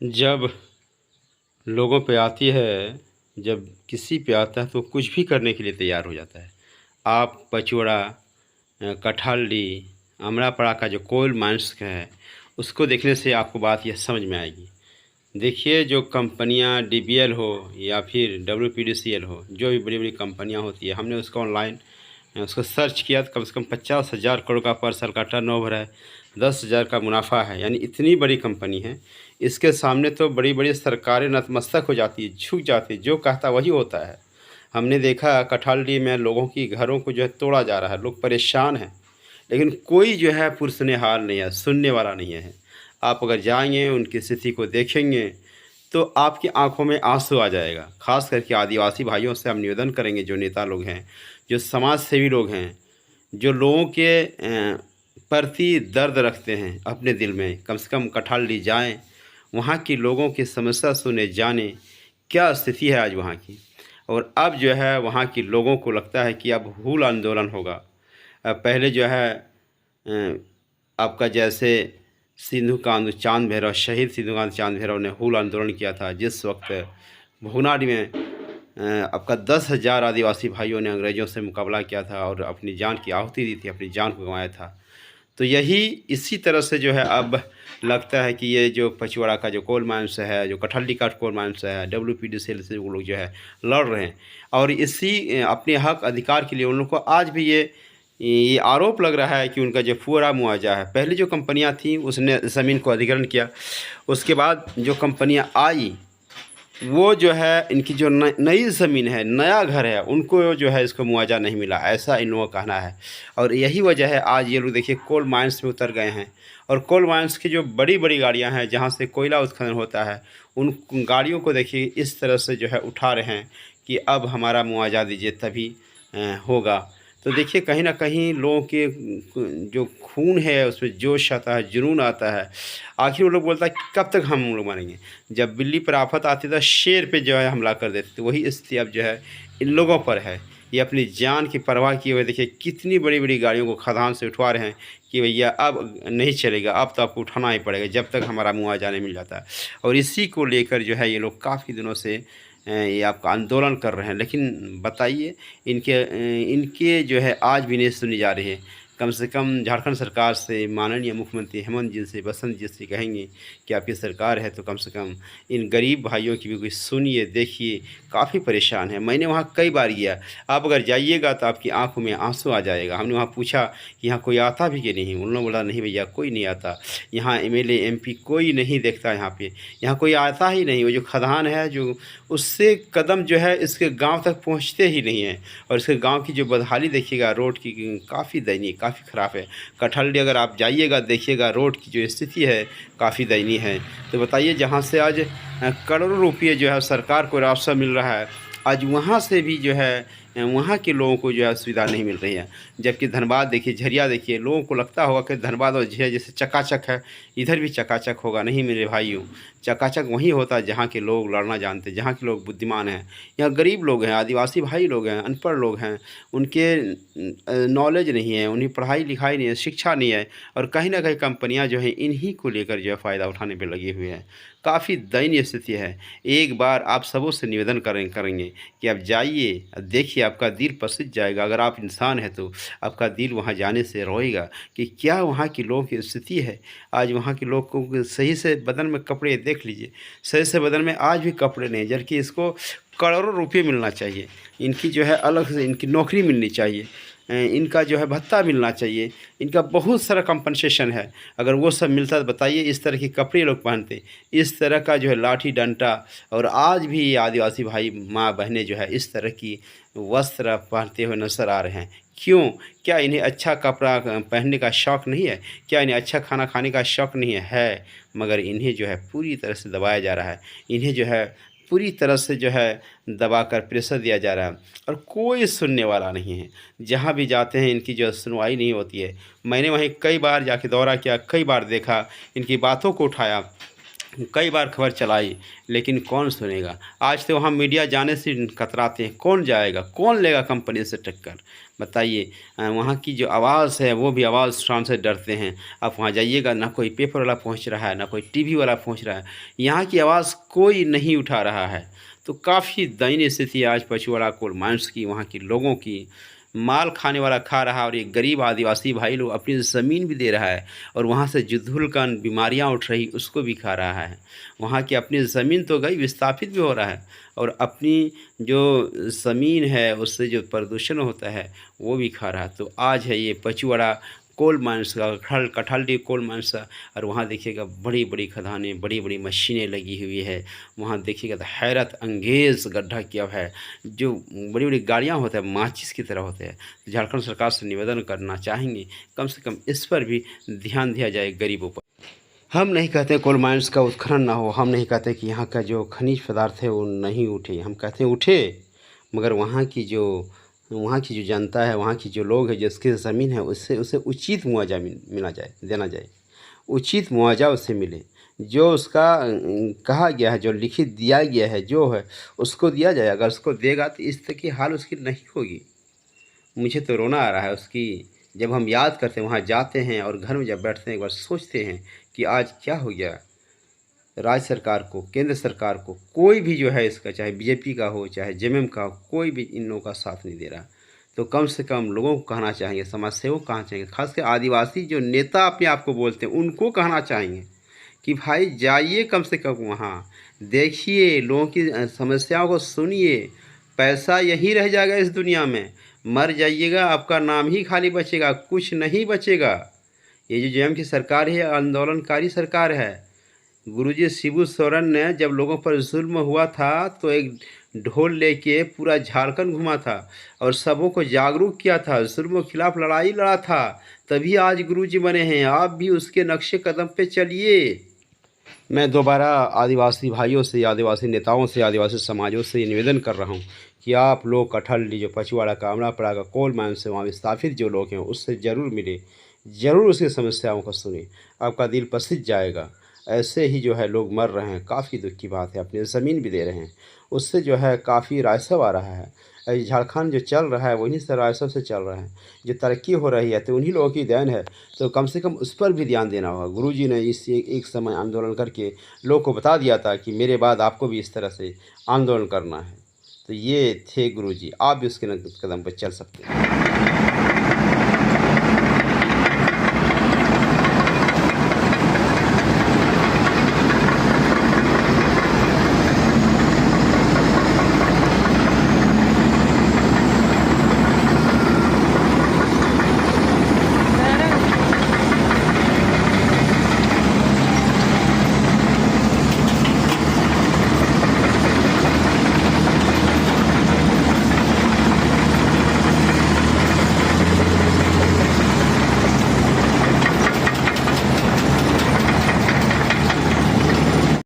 जब लोगों पे आती है, जब किसी पे आता है तो कुछ भी करने के लिए तैयार हो जाता है। आप पचौड़ा, कटहल्ली, अमरापड़ा का जो कोल माइंस है, उसको देखने से आपको बात यह समझ में आएगी। देखिए, जो कंपनियां डीबीएल हो या फिर डब्ल्यूपीडीसीएल हो, जो भी बड़ी-बड़ी कंपनियां होती है, हमने उसको ऑनलाइन उसको सर्च किया तो कम से कम 50,000 करोड़ का पर साल का टर्नओवर है, 10,000 का मुनाफा है, यानी इतनी बड़ी कंपनी है। इसके सामने तो बड़ी-बड़ी सरकारें नतमस्तक हो जाती है, झुक जाती है, जो कहता वही होता है। हमने देखा कटहल्ली में लोगों की घरों को जो है तोड़ा जा रहा है, लोग परेशान हैं, लेकिन कोई जो है पुरसने-हाल नहीं है, सुनने वाला नहीं है। आप अगर जाएँगे, उनकी स्थिति को देखेंगे, तो आपकी आँखों में आँसू आ जाएगा। ख़ास करके आदिवासी भाइयों से हम निवेदन करेंगे, जो नेता लोग हैं, जो समाज सेवी लोग हैं, जो लोगों के प्रति दर्द रखते हैं अपने दिल में, कम से कम कटहल्ली जाएँ, वहाँ के लोगों की समस्या सुने, जानें, क्या स्थिति है आज वहाँ की। और अब जो है वहाँ के लोगों को लगता है कि अब हूल आंदोलन होगा। पहले जो है आपका जैसे सिंधु चाँद भैरव, शहीद सिंधु चाँद भैरव ने हूल आंदोलन किया था, जिस वक्त भोगनाड में आपका 10,000 आदिवासी भाइयों ने अंग्रेज़ों से मुकाबला किया था और अपनी जान की आहुति दी थी, अपनी जान को गँवाया था। तो यही इसी तरह से जो है अब लगता है कि ये जो पचौड़ा का जो कोल माइंस है, जो कटहल्ली का कोल माइंस है, डब्ल्यूपीडीसीएल से वो लोग जो है लड़ रहे हैं। और इसी अपने हक अधिकार के लिए उन लोग को आज भी ये आरोप लग रहा है कि उनका जो पूरा मुआवजा है, पहले जो कंपनियां थीं उसने ज़मीन को अधिग्रहण किया, उसके बाद जो कंपनियां आई वो जो है इनकी जो नई ज़मीन है, नया घर है, उनको जो है इसको मुआवजा नहीं मिला, ऐसा इन लोगों का कहना है। और यही वजह है आज ये लोग देखिए कोल माइंस में उतर गए हैं। और कोल माइंस की जो बड़ी-बड़ी गाड़ियां हैं, जहां से कोयला उत्खनन होता है, उन गाड़ियों को देखिए इस तरह से जो है उठा रहे हैं कि अब हमारा मुआवजा दीजिए तभी होगा। तो देखिए कहीं न कहीं लोगों के जो खून है उसमें जोश आता है, जुनून आता है। आखिर वो लोग बोलता है कि कब तक हम लोग मरेंगे? जब बिल्ली पर आफ़त आती तो शेर पे जो है हमला कर देते थे, वही स्थिति अब जो है इन लोगों पर है। ये अपनी जान की परवाह किए हुए देखिए कितनी बड़ी-बड़ी गाड़ियों को खदान से उठवा रहे हैं कि भैया अब नहीं चलेगा, अब तो आपको उठाना ही पड़ेगा जब तक हमारा मुआवजा नहीं मिल जाता। और इसी को लेकर जो है ये लोग काफ़ी दिनों से ये आपका आंदोलन कर रहे हैं। लेकिन बताइए इनके जो है आज भी नहीं सुनी जा रही है। कम से कम झारखंड सरकार से माननीय मुख्यमंत्री हेमंत जी से, बसंत जी से कहेंगे कि आपकी सरकार है तो कम से कम इन गरीब भाइयों की भी कुछ सुनिए, देखिए, काफ़ी परेशान है। मैंने वहाँ कई बार गया, आप अगर जाइएगा तो आपकी आँखों में आँसू आ जाएगा। हमने वहाँ पूछा कि यहाँ कोई आता भी कि नहीं? उन्होंने बोला नहीं भैया कोई नहीं आता, यहाँ एमएलए एमपी कोई नहीं देखता यहाँ पे, यहाँ कोई आता ही नहीं। वो जो खदान है जो उससे कदम जो है इसके गाँव तक पहुँचते ही नहीं हैं। और इसके गाँव की जो बदहाली देखिएगा रोड की, काफ़ी दयनीय, काफ़ी ख़राब है। कटहल्ली अगर आप जाइएगा देखिएगा रोड की जो स्थिति है काफ़ी दयनीय है। तो बताइए जहाँ से आज करोड़ों रुपये जो है सरकार को राजस्व मिल रहा है, आज वहाँ से भी जो है वहाँ के लोगों को जो है सुविधा नहीं मिल रही है। जबकि धनबाद देखिए, झरिया देखिए, लोगों को लगता होगा कि धनबाद और झरिया जैसे चकाचक है, इधर भी चकाचक होगा। नहीं मेरे भाइयों, चकाचक वहीं होता है जहाँ के लोग लड़ना जानते हैं, जहाँ के लोग बुद्धिमान हैं। यहाँ गरीब लोग हैं, आदिवासी भाई लोग हैं, अनपढ़ लोग हैं, उनके नॉलेज नहीं है, उन्हें पढ़ाई लिखाई नहीं है, शिक्षा नहीं है। और कहीं न कहीं कंपनियाँ जो हैं इन्हीं को लेकर जो है फ़ायदा उठाने पे लगे हुए हैं। काफ़ी दयनीय स्थिति है। एक बार आप सबों से निवेदन करेंगे कि आप जाइए, देखिए, आपका दिल पसीज जाएगा। अगर आप इंसान हैं तो आपका दिल वहाँ जाने से रोएगा कि क्या वहाँ के लोगों की स्थिति है। आज वहाँ के लोग को सही से बदन में कपड़े देख लीजिए, सही से बदन में आज भी कपड़े नहीं, जबकि इसको करोड़ों रुपये मिलना चाहिए। इनकी जो है अलग से इनकी नौकरी मिलनी चाहिए, इनका जो है भत्ता मिलना चाहिए, इनका बहुत सारा कंपनसेशन है। अगर वो सब मिलता तो बताइए इस तरह के कपड़े लोग पहनते, इस तरह का जो है लाठी डंडा। और आज भी ये आदिवासी भाई माँ बहनें जो है इस तरह की वस्त्र पहनते हुए नजर आ रहे हैं। क्यों? क्या इन्हें अच्छा कपड़ा पहनने का शौक़ नहीं है? क्या इन्हें अच्छा खाना खाने का शौक़ नहीं है? मगर इन्हें जो है पूरी तरह से दबाया जा रहा है। इन्हें जो है पूरी तरह से जो है दबाकर प्रेशर दिया जा रहा है और कोई सुनने वाला नहीं है। जहाँ भी जाते हैं इनकी जो सुनवाई नहीं होती है। मैंने वहीं कई बार जाके दौरा किया, कई बार देखा, इनकी बातों को उठाया, कई बार खबर चलाई, लेकिन कौन सुनेगा। आज तो वहाँ मीडिया जाने से कतराते हैं, कौन जाएगा, कौन लेगा कंपनी से टक्कर, बताइए। वहाँ की जो आवाज़ है वो भी आवाज़ उठाने से डरते हैं। आप वहाँ जाइएगा, ना कोई पेपर वाला पहुँच रहा है, ना कोई टीवी वाला पहुँच रहा है, यहाँ की आवाज़ कोई नहीं उठा रहा है। तो काफ़ी दयनीय स्थिति है आज पचुवाड़ा कोल माइंस की, वहाँ के लोगों की। माल खाने वाला खा रहा है और एक गरीब आदिवासी भाई लोग अपनी ज़मीन भी दे रहा है, और वहाँ से जो धुलकन बीमारियाँ उठ रही उसको भी खा रहा है। वहाँ की अपनी ज़मीन तो गई, विस्थापित भी हो रहा है, और अपनी जो ज़मीन है उससे जो प्रदूषण होता है वो भी खा रहा है। तो आज है ये पचुवाड़ा कोल माइंस का, कठहल्डी कोल माइंस का, और वहाँ देखिएगा बड़ी बड़ी खदानें, बड़ी बड़ी मशीनें लगी हुई है। वहाँ देखिएगा तो हैरत अंगेज़ गड्ढा किया है, जो बड़ी बड़ी गाड़ियाँ होते हैं माचिस की तरह होते हैं। तो झारखंड सरकार से निवेदन करना चाहेंगे, कम से कम इस पर भी ध्यान दिया जाए गरीबों पर। हम नहीं कहते कोल माइंस का उत्खनन ना हो, हम नहीं कहते कि यहाँ का जो खनिज पदार्थ है वो नहीं उठे, हम कहते हैं उठे, मगर वहाँ की जो जनता है, वहाँ की जो लोग हैं, जिसकी ज़मीन है, उससे उसे उचित मुआवजा मिला जाए, देना जाए, उचित मुआवजा उसे मिले। जो उसका कहा गया है, जो लिखित दिया गया है, जो है उसको दिया जाए। अगर उसको देगा तो इस तरह की हाल उसकी नहीं होगी। मुझे तो रोना आ रहा है उसकी, जब हम याद करते हैं, वहाँ जाते हैं और घर में जब बैठते हैं एक बार सोचते हैं कि आज क्या हो गया। राज्य सरकार को, केंद्र सरकार को, कोई भी जो है इसका, चाहे बीजेपी का हो चाहे जेएमएम का हो, कोई भी इन लोगों का साथ नहीं दे रहा। तो कम से कम लोगों को कहना चाहेंगे, समाज सेवक कहना चाहेंगे, खासकर आदिवासी जो नेता अपने आप को बोलते हैं, उनको कहना चाहेंगे कि भाई जाइए कम से कम वहाँ, देखिए लोगों की समस्याओं को सुनिए। पैसा यहीं रह जाएगा इस दुनिया में, मर जाइएगा आपका नाम ही खाली बचेगा, कुछ नहीं बचेगा। ये जो जेएमएम की सरकार है, आंदोलनकारी सरकार है। गुरुजी शिबू सोरेन ने जब लोगों पर जुल्म हुआ था तो एक ढोल लेके पूरा झारखंड घुमा था और सबों को जागरूक किया था, जुल्म के खिलाफ लड़ाई लड़ा था, तभी आज गुरुजी बने हैं। आप भी उसके नक्शे कदम पे चलिए। मैं दोबारा आदिवासी भाइयों से, आदिवासी नेताओं से, आदिवासी समाजों से निवेदन कर रहा हूँ कि आप लोग कठहल्डी जो पचुवाड़ा का, अमरापड़ा का कोल माइन से वहाँ विस्थापित जो लोग हैं उससे ज़रूर मिले, ज़रूर उसकी समस्याओं को सुने, आपका दिल पसीज जाएगा। ऐसे ही जो है लोग मर रहे हैं, काफ़ी दुख की बात है, अपनी ज़मीन भी दे रहे हैं, उससे जो है काफ़ी राजस्व आ रहा है। झारखंड जो चल रहा है वहीं से राजस्व से चल रहा है, जो तरक्की हो रही है तो उन्हीं लोगों की देन है। तो कम से कम उस पर भी ध्यान देना होगा। गुरुजी ने इस एक समय आंदोलन करके लोग को बता दिया था कि मेरे बाद आपको भी इस तरह से आंदोलन करना है। तो ये थे गुरुजी, आप भी उसके कदम पर चल सकते हैं।